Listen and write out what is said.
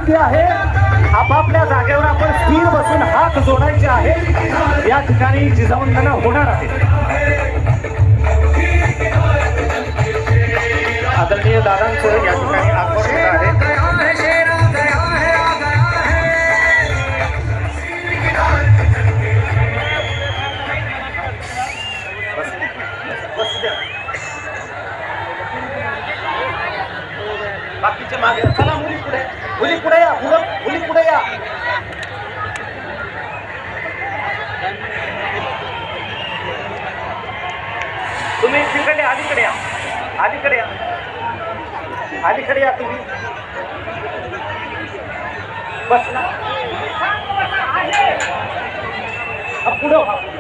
विनंती आहे, आपापल्या जागेवर आपण स्थिर बसून हात जोडायचे आहे. या ठिकाणी जिजाऊंना होणार आहे. आदरणीय दादांचं या ठिकाणी आगमन आहे. बाकीचे मागे चला, मुली पुढे, मुली पुढे या, मुली पुढे या. तुम्ही तिकडे अलीकडे या, अलीकडे या, अलीकडे या तुम्ही. बस ना पुढं.